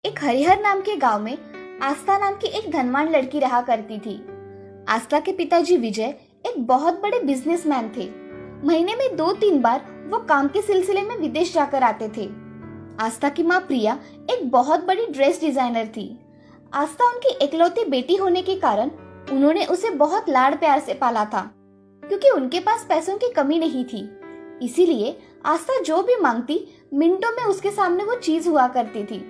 एक हरिहर नाम के गांव में आस्था नाम की एक धनवान लड़की रहा करती थी। आस्था के पिताजी विजय एक बहुत बड़े बिजनेसमैन थे। महीने में 2-3 बार वो काम के सिलसिले में विदेश जाकर आते थे। आस्था की माँ प्रिया एक बहुत बड़ी ड्रेस डिजाइनर थी। आस्था उनकी इकलौती बेटी होने के कारण उन्होंने उसे बहुत लाड़ प्यार से पाला था, क्योंकि उनके पास पैसों की कमी नहीं थी। इसीलिए आस्था जो भी मांगती मिनटों में उसके सामने वो चीज हुआ करती थी।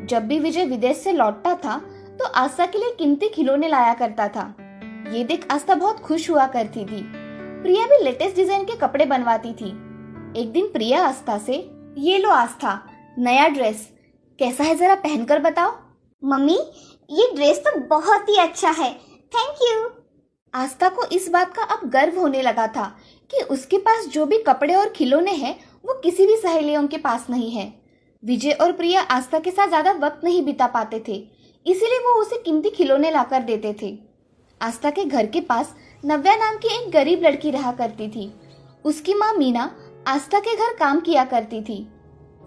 जब भी विजय विदेश से लौटता था तो आस्था के लिए कीमती खिलौने लाया करता था। ये देख आस्था बहुत खुश हुआ करती थी। प्रिया भी लेटेस्ट डिजाइन के कपड़े बनवाती थी। एक दिन प्रिया आस्था से, ये लो आस्था, नया ड्रेस कैसा है, जरा पहनकर बताओ। मम्मी, ये ड्रेस तो बहुत ही अच्छा है, थैंक यू। आस्था को इस बात का अब गर्व होने लगा था कि उसके पास जो भी कपड़े और खिलौने हैं वो किसी भी सहेलियों के पास नहीं है। विजय और प्रिया आस्था के साथ ज्यादा वक्त नहीं बिता पाते थे, इसीलिए वो उसे कीमती खिलौने लाकर देते थे। आस्था के घर के पास नव्या नाम की एक गरीब लड़की रहा करती थी। उसकी माँ मीना आस्था के घर काम किया करती थी।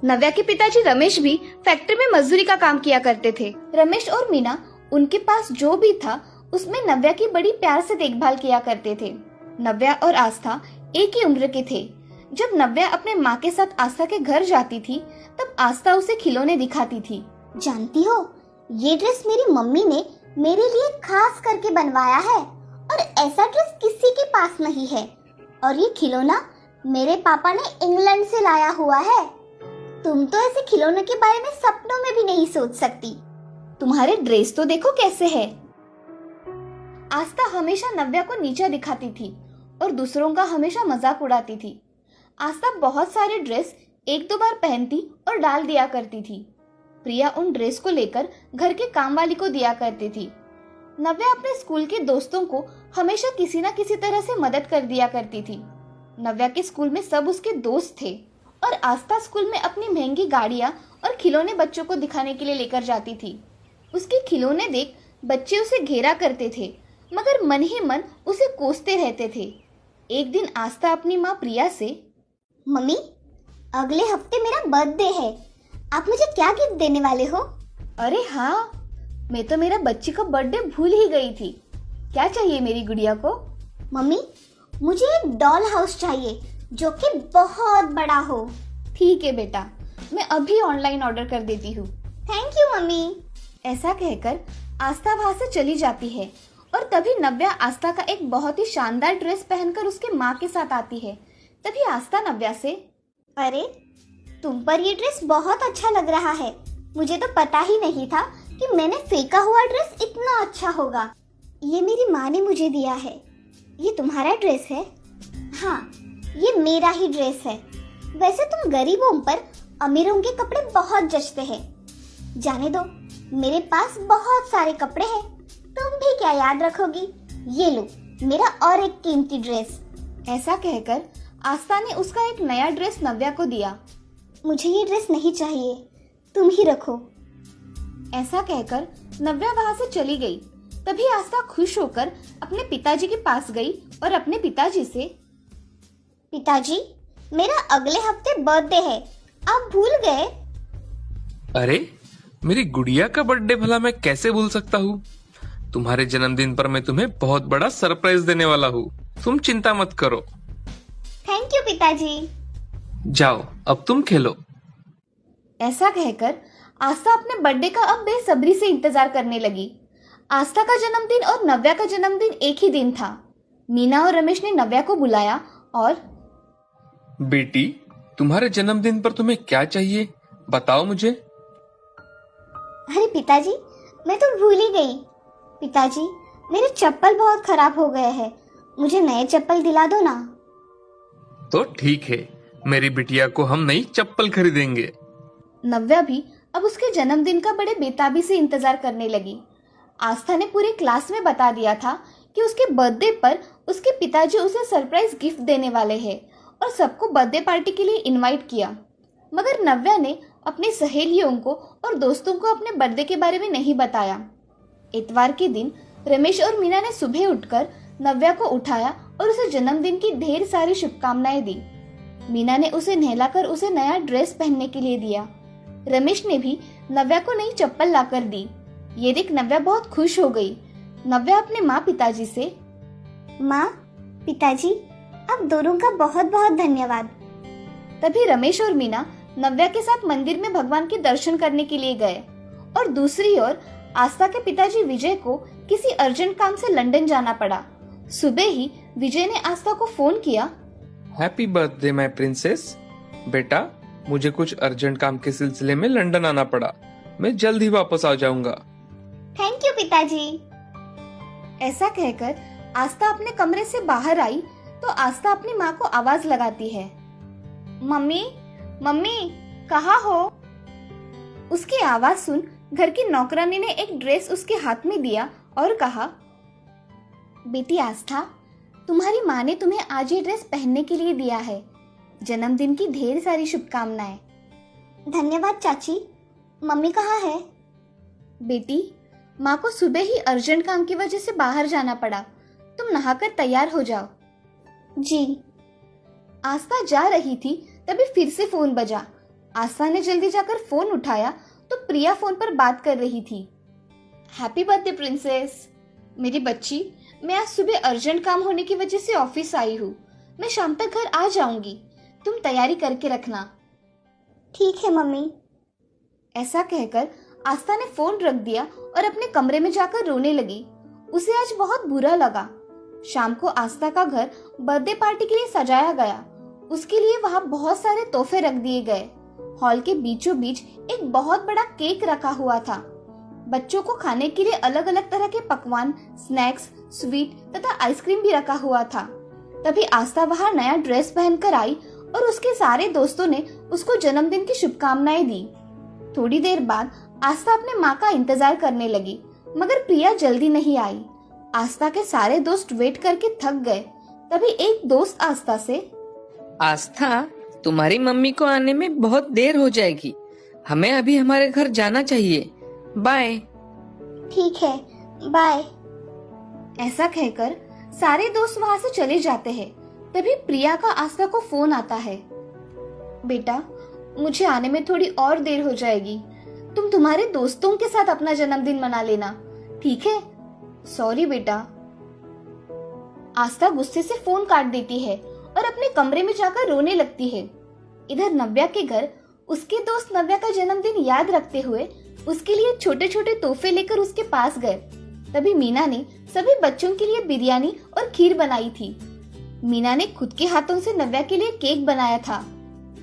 नव्या के पिताजी रमेश भी फैक्ट्री में मजदूरी का काम किया करते थे। रमेश और मीना उनके पास जो भी था उसमें नव्या की बड़ी प्यार से देखभाल किया करते थे। नव्या और आस्था एक ही उम्र के थे। जब नव्या अपने माँ के साथ आस्था के घर जाती थी तब आस्था उसे खिलौने दिखाती थी। जानती हो, ये ड्रेस मेरी मम्मी ने मेरे लिए खास करके बनवाया है और ऐसा ड्रेस किसी के पास नहीं है। और ये खिलौना मेरे पापा ने इंग्लैंड से लाया हुआ है। तुम तो ऐसे खिलौनों के बारे में सपनों में भी नहीं सोच सकती। तुम्हारे ड्रेस तो देखो कैसे है। आस्था हमेशा नव्या को नीचा दिखाती थी और दूसरों का हमेशा मजाक उड़ाती थी। आस्था बहुत सारे ड्रेस 1-2 बार पहनती और डाल दिया करती थी। प्रिया उन ड्रेस को लेकर घर के काम वाली को दिया करती थी। नव्या अपने स्कूल के दोस्तों को हमेशा किसी न किसी तरह से मदद कर दिया करती थी। नव्या के स्कूल में सब उसके दोस्त थे और आस्था स्कूल में अपनी महंगी गाड़ियां और खिलौने बच्चों को दिखाने के लिए लेकर जाती थी। उसके खिलौने देख बच्चे उसे घेरा करते थे, मगर मन ही मन उसे कोसते रहते थे। एक दिन आस्था अपनी माँ प्रिया से, मम्मी, अगले हफ्ते मेरा बर्थडे है, आप मुझे क्या गिफ्ट देने वाले हो? अरे हाँ, मैं तो मेरा बच्ची का बर्थडे भूल ही गई थी। क्या चाहिए मेरी गुड़िया को? मम्मी, मुझे एक डॉल हाउस चाहिए जो कि बहुत बड़ा हो। ठीक है बेटा, मैं अभी ऑनलाइन ऑर्डर कर देती हूँ। Thank you mummy. ऐसा कहकर आस्था वहां से चली जाती है और तभी नव्या आस्था का एक बहुत ही शानदार ड्रेस पहनकर उसके माँ के साथ आती है। तभी आस्था नव्या से, अरे, तुम पर ये ड्रेस बहुत अच्छा लग रहा है। मुझे तो पता ही नहीं था कि मैंने फेंका हुआ ड्रेस इतना अच्छा होगा। ये मेरी माँ ने मुझे दिया है। ये तुम्हारा ड्रेस है? हाँ, ये मेरा ही ड्रेस है। वैसे तुम गरीबों पर अमीरों के कपड़े बहुत जचते हैं। जाने दो, मेरे पास बहुत सारे कपड़े हैं, तुम भी क्या याद रखोगी। ये लो मेरा और एक कीमती ड्रेस। ऐसा कहकर आस्था ने उसका एक नया ड्रेस नव्या को दिया। मुझे ये ड्रेस नहीं चाहिए, तुम ही रखो। ऐसा कहकर नव्या वहां से चली गई। तभी आस्था खुश होकर अपने पिताजी के पास गई और अपने पिताजी से, पिताजी, मेरा अगले हफ्ते बर्थडे है, आप भूल गए? अरे, मेरी गुड़िया का बर्थडे भला मैं कैसे भूल सकता हूँ। तुम्हारे जन्मदिन पर मैं तुम्हें बहुत बड़ा सरप्राइज देने वाला हूँ, तुम चिंता मत करो। थैंक यू पिताजी। जाओ, अब तुम खेलो। ऐसा कहकर आस्था अपने बर्थडे का अब बेसब्री से इंतजार करने लगी। आस्था का जन्मदिन और नव्या का जन्मदिन एक ही दिन था। मीना और रमेश ने नव्या को बुलाया और, बेटी, तुम्हारे जन्मदिन पर तुम्हें क्या चाहिए, बताओ मुझे। अरे पिताजी, मैं तो भूल ही गई। पिताजी, मेरे चप्पल बहुत खराब हो गए हैं, मुझे नए चप्पल दिला दो ना। तो ठीक है, मेरी बिटिया को हम नई चप्पल खरीदेंगे। नव्या भी अब उसके जन्मदिन का बड़े बेताबी से इंतजार करने लगी। आस्था ने पूरे क्लास में बता दिया था कि उसके बर्थडे पर उसके पिताजी उसे सरप्राइज गिफ्ट देने वाले हैं और सबको बर्थडे पार्टी के लिए इनवाइट किया। मगर नव्या ने अपनी सहेलियों को और दोस्तों को अपने बर्थडे के बारे में नहीं बताया। इतवार के दिन रमेश और मीना ने सुबह उठकर नव्या को उठाया और उसे जन्मदिन की ढेर सारी शुभकामनाएं दी। मीना ने उसे नहलाकर उसे नया ड्रेस पहनने के लिए दिया। रमेश ने भी नव्या को नई चप्पल लाकर दी। ये देख नव्या बहुत खुश हो गई। नव्या अपने माँ पिताजी से, माँ, पिताजी, आप दोनों का बहुत बहुत धन्यवाद। तभी रमेश और मीना नव्या के साथ मंदिर में भगवान के दर्शन करने के लिए गए और दूसरी ओर आस्था के पिताजी विजय को किसी अर्जेंट काम से लंदन जाना पड़ा। सुबह ही विजय ने आस्था को फोन किया। Happy birthday my princess. बेटा, मुझे कुछ अर्जेंट काम के सिलसिले में लंदन आना पड़ा। मैं जल्द ही वापस आ जाऊंगा। थैंक यू पिताजी। ऐसा कहकर आस्था अपने कमरे से बाहर आई तो आस्था अपनी माँ को आवाज लगाती है, मम्मी, मम्मी, कहाँ हो? उसकी आवाज सुन घर की नौकरानी ने एक ड्रेस उसके हाथ में दिया और कहा, बेटी आस्था, तुम्हारी माँ ने तुम्हें आज ये ड्रेस पहनने के लिए दिया है। जन्मदिन की ढेर सारी शुभकामनाएं। धन्यवाद चाची। मम्मी कहाँ है? बेटी, माँ को सुबह ही अर्जेंट काम की वजह से बाहर जाना पड़ा। तुम नहाकर तैयार हो जाओ। जी। आस्था जा रही थी तभी फिर से फोन बजा। आस्था ने जल्दी जाकर फोन उठाया तो प्रिया फोन पर बात कर रही थी। Happy birthday princess. मेरी बच्ची, मैं आज सुबह अर्जेंट काम होने की वजह से ऑफिस आई हूँ। मैं शाम तक घर आ जाऊंगी। तुम तैयारी करके रखना। ठीक है मम्मी। ऐसा कहकर आस्था ने फोन रख दिया और अपने कमरे में जाकर रोने लगी। उसे आज बहुत बुरा लगा। शाम को आस्था का घर बर्थडे पार्टी के लिए सजाया गया। उसके लिए वहाँ बहुत सारे तोहफे रख दिए गए। हॉल के बीचों बीच एक बहुत बड़ा केक रखा हुआ था। बच्चों को खाने के लिए अलग अलग तरह के पकवान, स्नैक्स, स्वीट तथा आइसक्रीम भी रखा हुआ था। तभी आस्था वहाँ नया ड्रेस पहनकर आई और उसके सारे दोस्तों ने उसको जन्मदिन की शुभकामनाएं दी। थोड़ी देर बाद आस्था अपने माँ का इंतजार करने लगी, मगर प्रिया जल्दी नहीं आई। आस्था के सारे दोस्त वेट करके थक गए। तभी एक दोस्त आस्था से, आस्था, तुम्हारी मम्मी को आने में बहुत देर हो जाएगी। हमें अभी हमारे घर जाना चाहिए। बाय। ठीक है, बाय। ऐसा कहकर सारे दोस्त वहाँ से चले जाते हैं। तभी प्रिया का आस्था को फोन आता है, बेटा, मुझे आने में थोड़ी और देर हो जाएगी। तुम तुम्हारे दोस्तों के साथ अपना जन्मदिन मना लेना, ठीक है? सॉरी बेटा। आस्था गुस्से से फोन काट देती है और अपने कमरे में जाकर रोने लगती है। इधर नव्या के घर उसके दोस्त नव्या का जन्मदिन याद रखते हुए उसके लिए छोटे छोटे तोहफे लेकर उसके पास गए। तभी मीना ने सभी बच्चों के लिए बिरयानी और खीर बनाई थी। मीना ने खुद के हाथों से नव्या के लिए केक बनाया था।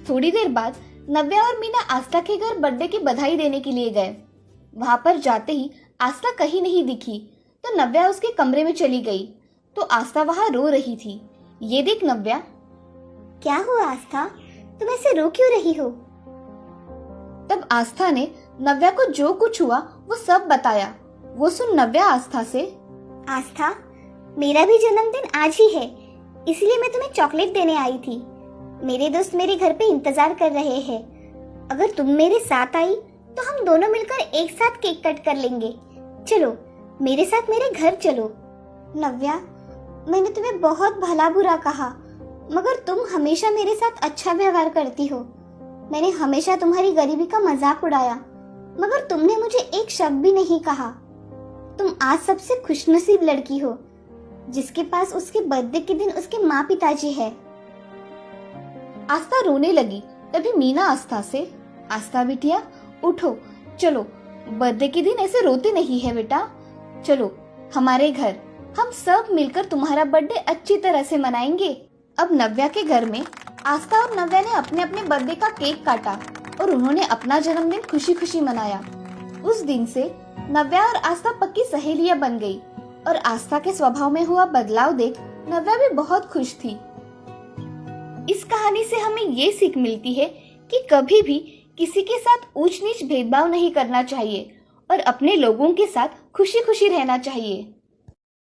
थोड़ी देर बाद नव्या और मीना आस्था के घर बर्थडे की बधाई देने के लिए गए। वहां पर जाते ही आस्था कहीं नहीं दिखी तो नव्या उसके कमरे में चली गई तो आस्था वहां रो रही थी। ये देख नव्या, क्या हुआ आस्था, तुम ऐसे रो क्यों रही हो? तब आस्था ने नव्या को जो कुछ हुआ वो सब बताया। वो सुन नव्या आस्था से, आस्था, मेरा भी जन्मदिन आज ही है, इसलिए मैं तुम्हें चॉकलेट देने आई थी। मेरे दोस्त मेरे घर पे इंतजार कर रहे हैं। अगर तुम मेरे साथ आई तो हम दोनों मिलकर एक साथ केक कट कर लेंगे। चलो मेरे साथ मेरे घर चलो। नव्या, मैंने तुम्हें बहुत भला बुरा कहा, मगर तुम हमेशा मेरे साथ अच्छा व्यवहार करती हो। मैंने हमेशा तुम्हारी गरीबी का मजाक उड़ाया, मगर तुमने मुझे एक शब्द भी नहीं कहा। तुम आज सबसे खुशनसीब लड़की हो जिसके पास उसके बर्थडे के दिन उसके माँ पिताजी है। आस्था रोने लगी। तभी मीना आस्था से, आस्था बिटिया उठो, चलो, बर्थडे के दिन ऐसे रोते नहीं है बेटा। चलो हमारे घर, हम सब मिलकर तुम्हारा बर्थडे अच्छी तरह से मनाएंगे। अब नव्या के घर में आस्था और नव्या ने अपने अपने बर्थडे का केक काटा और उन्होंने अपना जन्मदिन खुशी खुशी मनाया। उस दिन से नव्या और आस्था पक्की सहेलियां बन गई और आस्था के स्वभाव में हुआ बदलाव देख नव्या भी बहुत खुश थी। इस कहानी से हमें ये सीख मिलती है कि कभी भी किसी के साथ ऊंच नीच भेदभाव नहीं करना चाहिए और अपने लोगों के साथ खुशी खुशी रहना चाहिए।